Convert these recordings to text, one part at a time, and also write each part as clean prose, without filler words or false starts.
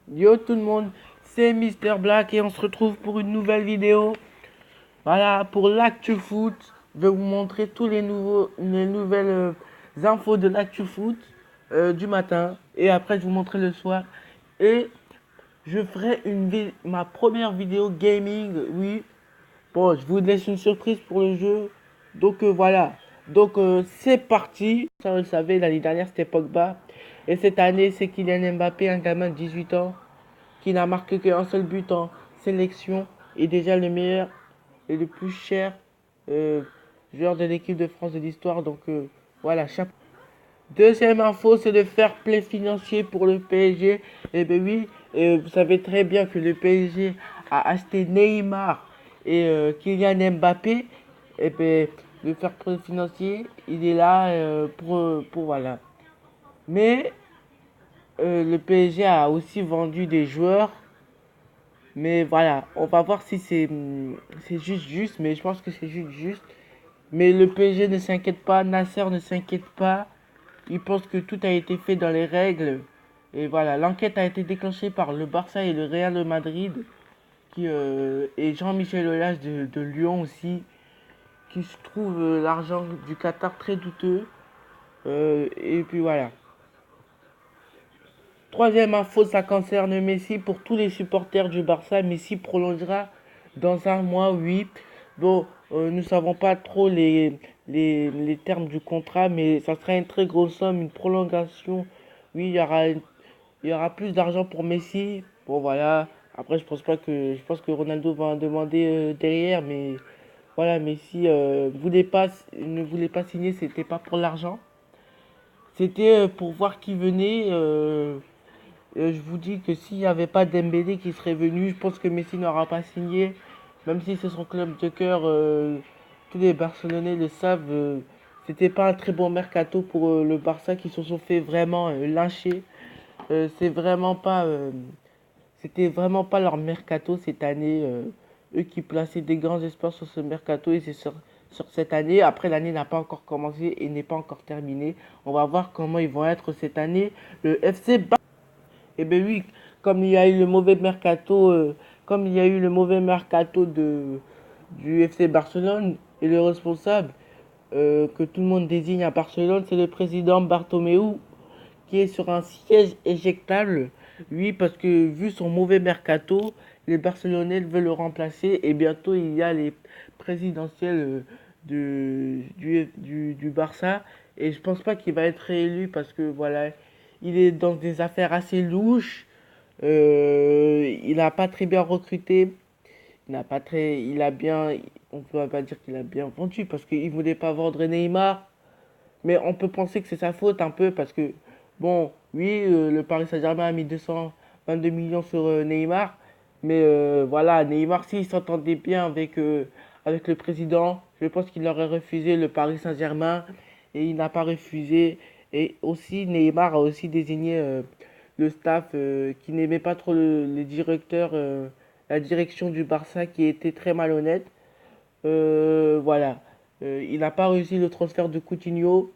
Yo tout le monde, c'est Mister Black et on se retrouve pour une nouvelle vidéo. Voilà, pour l'actu foot, je vais vous montrer tous les nouvelles infos de l'actu foot du matin et après je vous montrer le soir. Et je ferai ma première vidéo gaming, oui. Bon, je vous laisse une surprise pour le jeu. Donc voilà, donc c'est parti. Ça vous le savez, l'année dernière c'était Pogba. Et cette année c'est Kylian Mbappé, un gamin de 18 ans qui n'a marqué qu'un seul but en sélection et déjà le meilleur et le plus cher euh, joueur de l'équipe de France de l'histoire. Donc voilà, chapeau. Deuxième info, c'est le fair play financier pour le PSG. Eh bien oui, vous savez très bien que le PSG a acheté Neymar et Kylian Mbappé. Eh bien, le fair play financier, il est là pour voilà. Mais le PSG a aussi vendu des joueurs. Mais voilà, on va voir si c'est juste, mais je pense que c'est juste. Mais le PSG ne s'inquiète pas, Nasser ne s'inquiète pas. Il pense que tout a été fait dans les règles. Et voilà, l'enquête a été déclenchée par le Barça et le Real de Madrid. Et Jean-Michel Aulas de Lyon aussi. Qui se trouve l'argent du Qatar très douteux. Et puis voilà. Troisième info, ça concerne Messi. Pour tous les supporters du Barça, Messi prolongera dans un mois, oui. Bon, nous ne savons pas trop les termes du contrat, mais ça sera une très grosse somme, une prolongation. Oui, il y aura plus d'argent pour Messi. Bon, voilà. Après, je pense que Ronaldo va en demander derrière, mais voilà, Messi ne voulait pas signer, c'était pas pour l'argent. C'était pour voir qui venait. Je vous dis que s'il n'y avait pas Dembélé qui serait venu, je pense que Messi n'aura pas signé. Même si c'est son club de cœur, tous les Barcelonais le savent. C'était pas un très bon mercato pour le Barça qui se sont fait vraiment lyncher. C'est vraiment pas, c'était vraiment pas leur mercato cette année. Eux qui plaçaient des grands espoirs sur ce mercato et c'est sur cette année. Après, l'année n'a pas encore commencé et n'est pas encore terminée. On va voir comment ils vont être cette année. Le FC eh bien oui, comme il y a eu le mauvais mercato, comme il y a eu le mauvais mercato du FC Barcelone et le responsable que tout le monde désigne à Barcelone, c'est le président Bartomeu qui est sur un siège éjectable. Oui, parce que vu son mauvais mercato, les Barcelonais veulent le remplacer et bientôt il y a les présidentielles du Barça et je pense pas qu'il va être réélu parce que voilà, il est dans des affaires assez louches. Il n'a pas très bien recruté. Il n'a pas très, il a bien, on peut pas dire qu'il a bien vendu parce qu'il voulait pas vendre Neymar. Mais on peut penser que c'est sa faute un peu parce que, bon, oui, le Paris Saint-Germain a mis 222 millions sur Neymar. Mais voilà, Neymar, s'il s'entendait bien avec le président, je pense qu'il aurait refusé le Paris Saint-Germain et il n'a pas refusé. Et aussi, Neymar a aussi désigné le staff qui n'aimait pas trop les directeurs, la direction du Barça qui était très malhonnête. Voilà. Il n'a pas réussi le transfert de Coutinho.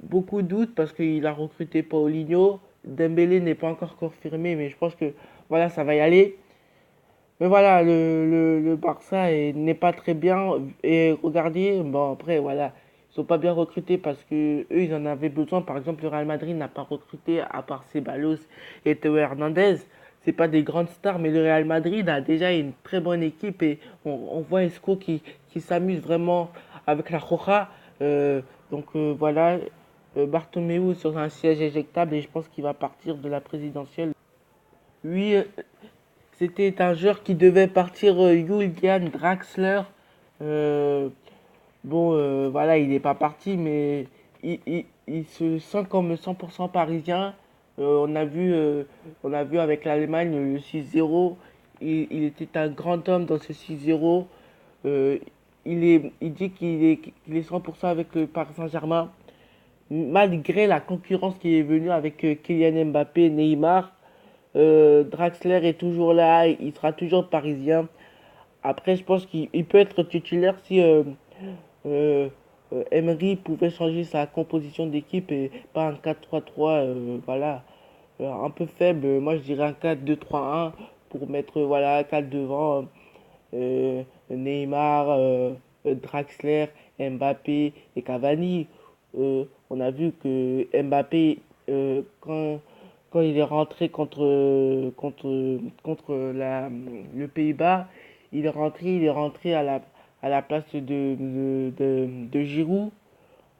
Beaucoup de doutes parce qu'il a recruté Paulinho. Dembélé n'est pas encore confirmé, mais je pense que voilà, ça va y aller. Mais voilà, le Barça n'est pas très bien. Et regardez, bon après voilà, ils sont pas bien recrutés parce que eux ils en avaient besoin. Par exemple, le Real Madrid n'a pas recruté à part Ceballos et Théo Hernandez. C'est pas des grandes stars, mais le Real Madrid a déjà une très bonne équipe et on voit Esco qui s'amuse vraiment avec la Roja. Donc voilà, Bartomeu sur un siège éjectable et je pense qu'il va partir de la présidentielle. Oui, c'était un joueur qui devait partir, Julian Draxler. Euh, bon, voilà, il n'est pas parti, mais il se sent comme 100% parisien. On a vu avec l'Allemagne le 6-0. Il était un grand homme dans ce 6-0. Euh, il dit qu'il est 100% avec le Paris Saint-Germain malgré la concurrence qui est venue avec Kylian Mbappé, Neymar. Draxler est toujours là, il sera toujours parisien. Après, je pense qu'il peut être titulaire si euh, Emery pouvait changer sa composition d'équipe et pas un 4-3-3. Voilà. un peu faible. Moi, je dirais un 4-2-3-1 pour mettre voilà 4 devant Neymar, Draxler, Mbappé et Cavani. On a vu que Mbappé, quand il est rentré contre le Pays-Bas, il est rentré à la place de Giroud.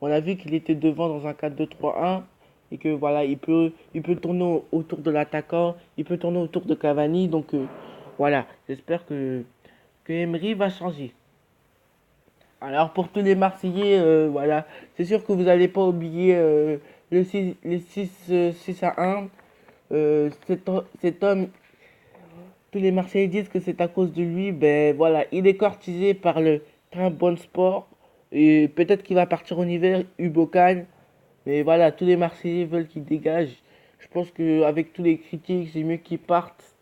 On a vu qu'il était devant dans un 4-2-3-1 et que voilà, il peut tourner autour de l'attaquant, il peut tourner autour de Cavani. Donc voilà, j'espère que Emery va changer. Alors pour tous les Marseillais, voilà, c'est sûr que vous n'allez pas oublier les 6 à 1. Cet homme, tous les Marseillais disent que c'est à cause de lui. Ben voilà, il est courtisé par le train bon sport. Et peut-être qu'il va partir en hiver, Ubocan. Mais voilà, tous les Marseillais veulent qu'il dégage. Je pense qu'avec tous les critiques, c'est mieux qu'il parte.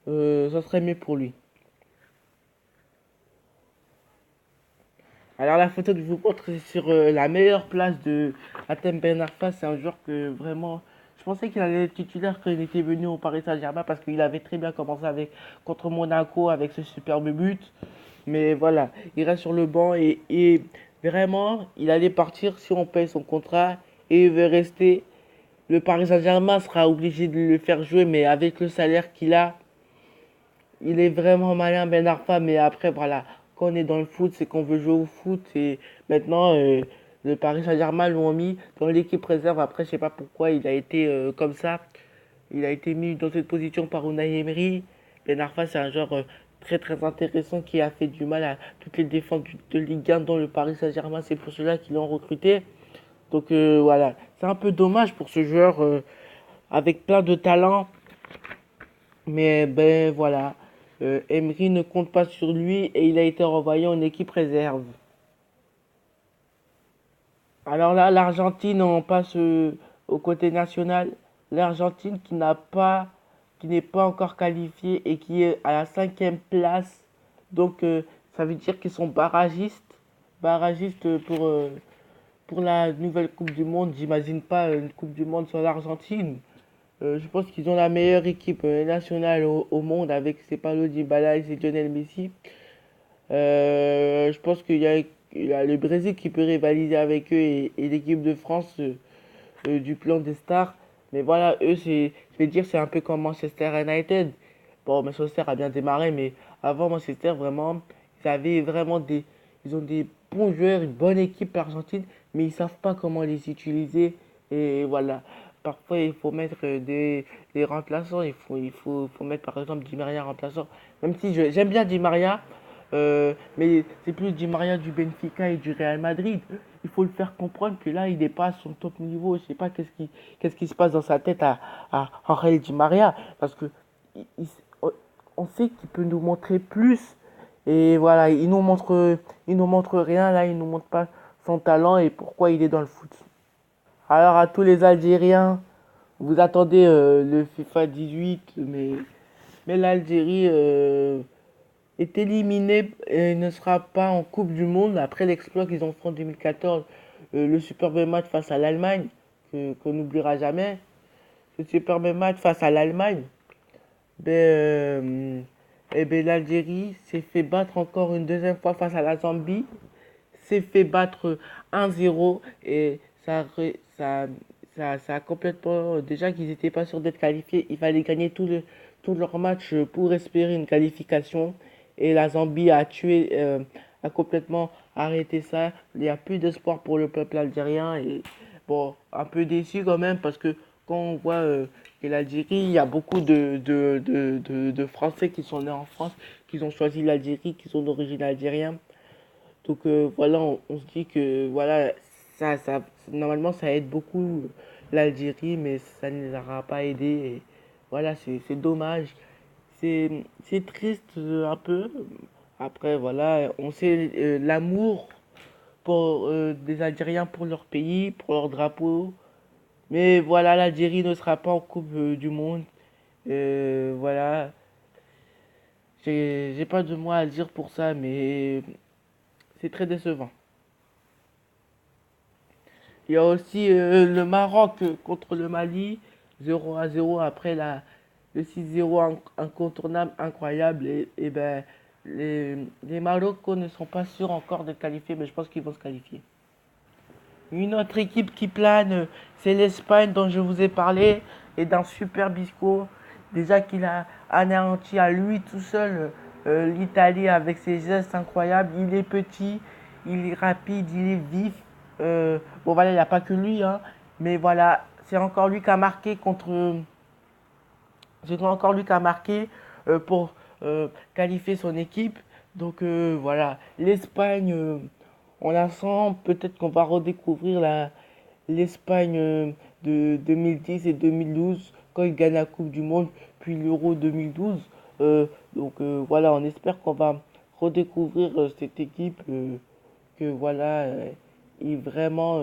Ça serait mieux pour lui. Alors la photo que je vous montre, c'est sur la meilleure place de Hatem Ben Arfa. C'est un joueur que vraiment, je pensais qu'il allait être titulaire quand il était venu au Paris Saint-Germain parce qu'il avait très bien commencé contre Monaco avec ce superbe but. Mais voilà, il reste sur le banc et vraiment, il allait partir si on paye son contrat et il veut rester. Le Paris Saint-Germain sera obligé de le faire jouer, mais avec le salaire qu'il a, il est vraiment malin, Ben Arfa. Mais après, voilà, quand on est dans le foot, c'est qu'on veut jouer au foot. Et maintenant, le Paris Saint-Germain l'ont mis dans l'équipe réserve. Après, je sais pas pourquoi il a été comme ça. Il a été mis dans cette position par Unai Emery. Ben Arfa, c'est un joueur très très intéressant qui a fait du mal à toutes les défenses de Ligue 1 dans le Paris Saint-Germain. C'est pour cela qu'ils l'ont recruté. Donc voilà, c'est un peu dommage pour ce joueur avec plein de talent. Mais ben voilà, Emery ne compte pas sur lui et il a été renvoyé en équipe réserve. Alors là, l'Argentine, on passe au côté national. L'Argentine qui n'est pas encore qualifiée et qui est à la cinquième place. Donc ça veut dire qu'ils sont barragistes pour la nouvelle Coupe du Monde. J'imagine pas une Coupe du Monde sur l'Argentine. Je pense qu'ils ont la meilleure équipe nationale au monde avec Cepalo Dybala et Lionel Messi. Je pense il y a le Brésil qui peut rivaliser avec eux et l'équipe de France du plan des stars. Mais voilà, eux, je vais dire, c'est un peu comme Manchester United. Bon, Manchester a bien démarré, mais avant Manchester, vraiment, ils avaient vraiment ils ont des bons joueurs, une bonne équipe l'Argentine, mais ils savent pas comment les utiliser. Et voilà, parfois il faut mettre des remplaçants, faut mettre par exemple Di Maria remplaçant. Même si j'aime bien Di Maria, mais c'est plus Di Maria du Benfica et du Real Madrid. Il faut le faire comprendre que là, il n'est pas à son top niveau. Je sais pas qu'est-ce qui se passe dans sa tête à Angel Di Maria. Parce que il- on sait qu'il peut nous montrer plus. Et voilà, il nous montre rien. Là, il nous montre pas son talent et pourquoi il est dans le foot. Alors, à tous les Algériens, vous attendez le FIFA 18, mais l'Algérie est éliminé et ne sera pas en Coupe du Monde après l'exploit qu'ils ont fait en 2014, le superbe match face à l'Allemagne, qu'on n'oubliera jamais. Ce superbe match face à l'Allemagne, ben, l'Algérie s'est fait battre encore une deuxième fois face à la Zambie, s'est fait battre 1-0 et ça a complètement. Déjà qu'ils n'étaient pas sûrs d'être qualifiés, il fallait gagner tout leur match pour espérer une qualification. Et la Zambie a complètement arrêté ça. Il n'y a plus d'espoir pour le peuple algérien. Et bon, un peu déçu quand même parce que quand on voit que l'Algérie, il y a beaucoup de Français qui sont nés en France, qui ont choisi l'Algérie, qui sont d'origine algérienne. Donc voilà, on se dit que voilà, normalement ça aide beaucoup l'Algérie, mais ça ne les aura pas aidés. Et voilà, c'est dommage. C'est triste un peu. Après, voilà, on sait l'amour pour des Algériens pour leur pays, pour leur drapeau. Mais voilà, l'Algérie ne sera pas en Coupe du Monde. Voilà, j'ai pas de mots à dire pour ça, mais c'est très décevant. Il y a aussi le Maroc contre le Mali. 0-0 après le 6-0 incontournable, incroyable. Et ben, les Maroc ne sont pas sûrs encore de qualifier, mais je pense qu'ils vont se qualifier. Une autre équipe qui plane, c'est l'Espagne dont je vous ai parlé, et d'un super bisco. Déjà qu'il a anéanti à lui tout seul l'Italie avec ses gestes incroyables. Il est petit, il est rapide, il est vif. Bon voilà, il n'y a pas que lui, hein, mais voilà, c'est encore lui qui a marqué contre. C'est encore lui qui a marqué pour qualifier son équipe. Donc voilà, l'Espagne, on la sent. Peut-être qu'on va redécouvrir l'Espagne de 2010 et 2012 quand il gagne la Coupe du Monde, puis l'Euro 2012. Voilà, on espère qu'on va redécouvrir cette équipe que voilà est vraiment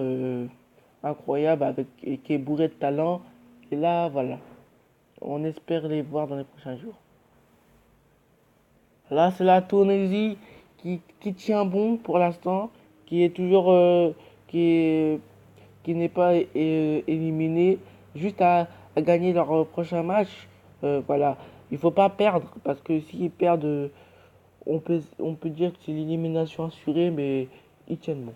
incroyable avec et qui est bourré de talent. Et là, voilà, on espère les voir dans les prochains jours. Là, c'est la Tunisie qui tient bon pour l'instant, qui est toujours qui est qui n'est pas éliminé, juste à gagner leur prochain match. Voilà, il faut pas perdre parce que s'ils perdent, on peut dire que c'est l'élimination assurée, mais ils tiennent bon.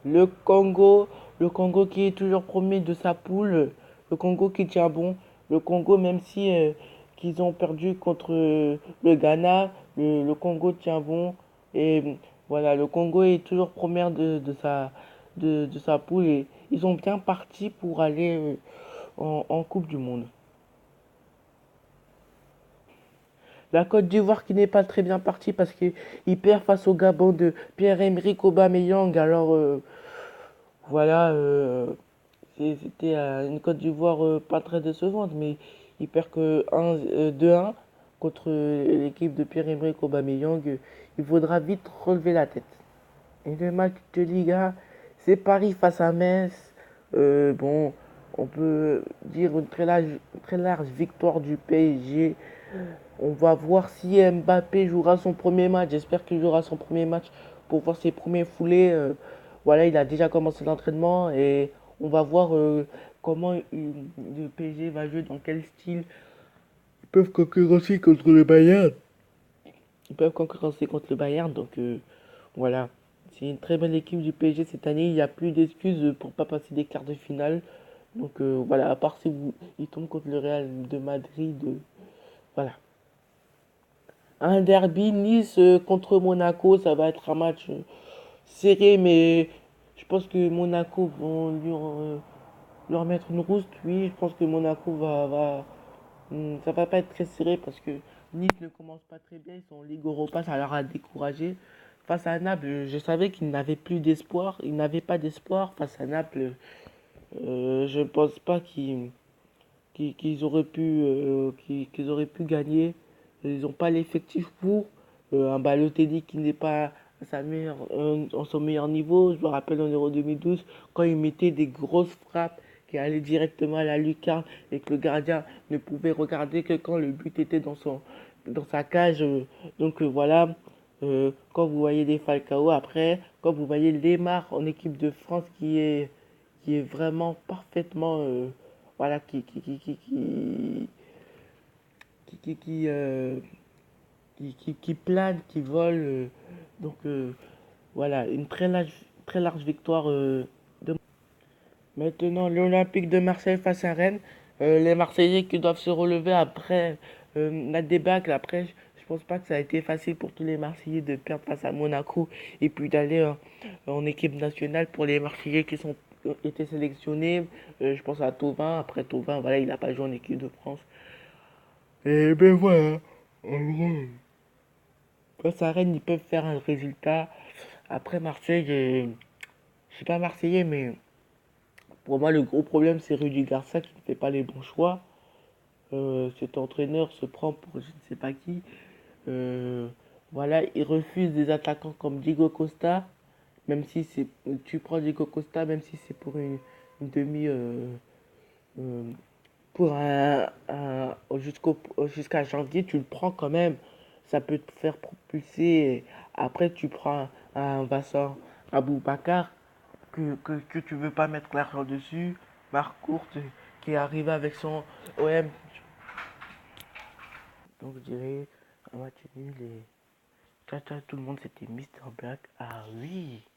Le Congo, le Congo qui est toujours premier de sa poule, le Congo qui tient bon, le Congo même si qu'ils ont perdu contre le Ghana, le Congo tient bon et voilà, le Congo est toujours premier de sa poule et ils sont bien partis pour aller en Coupe du Monde. La Côte d'Ivoire qui n'est pas très bien partie parce qu'il perd face au Gabon de Pierre-Emerick Aubameyang. Alors voilà, c'était une Côte d'Ivoire pas très décevante, mais il perd que 2-1 contre l'équipe de Pierre-Emerick Aubameyang. Il faudra vite relever la tête. Et le match de Liga, c'est Paris face à Metz. Bon, on peut dire une très large victoire du PSG. On va voir si Mbappé jouera son premier match. J'espère qu'il jouera son premier match pour voir ses premiers foulées. Voilà, il a déjà commencé l'entraînement et on va voir comment le PSG va jouer, dans quel style. Ils peuvent concurrencer contre le Bayern. Ils peuvent concurrencer contre le Bayern, donc voilà. C'est une très belle équipe du PSG cette année. Il n'y a plus d'excuses pour pas passer des quarts de finale. Donc voilà, à part si ils tombent contre le Real de Madrid. Voilà. Un derby Nice contre Monaco, ça va être un match serré, mais je pense que Monaco vont leur mettre une rouste. Oui, je pense que Monaco ça va pas être très serré parce que Nice ne commence pas très bien. Ils sont en Ligue Europa, ça leur a découragé. Face à Naples, je savais qu'ils n'avaient plus d'espoir. Ils n'avaient pas d'espoir face à Naples. Je ne pense pas qu'ils auraient qu'ils auraient pu gagner. Ils n'ont pas l'effectif pour. Un Balotelli qui n'est pas en son meilleur niveau. Je me rappelle en Euro 2012 quand il mettait des grosses frappes qui allaient directement à la lucarne et que le gardien ne pouvait regarder que quand le but était dans sa cage. Voilà. Quand vous voyez des Falcao après, quand vous voyez Lemar en équipe de France qui est vraiment parfaitement voilà qui plane, qui vole. Voilà, une très large victoire de. Maintenant, l'Olympique de Marseille face à Rennes. Les Marseillais qui doivent se relever après la débâcle. Après, je pense pas que ça a été facile pour tous les Marseillais de perdre face à Monaco et puis d'aller en équipe nationale pour les Marseillais qui sont été sélectionnés. Je pense à Thauvin. Après Thauvin, voilà, il n'a pas joué en équipe de France. Et ben voilà. En gros, face à Rennes, ils peuvent faire un résultat. Après Marseille, je suis pas marseillais, mais pour moi, le gros problème, c'est Rudy Garcia qui ne fait pas les bons choix. Cet entraîneur se prend pour je ne sais pas qui. Euh, voilà, il refuse des attaquants comme Diego Costa, même si c'est, tu prends Diego Costa, même si c'est pour une demi, euh, pour jusqu'à janvier, tu le prends quand même. Ça peut te faire propulser. Après, tu prends un Vincent Aboubakar que tu veux pas mettre l'argent dessus. Marque courte. qui est arrivé avec son OM. Donc je dirais un match nul et tout le monde c'était Mister Black. Ah oui.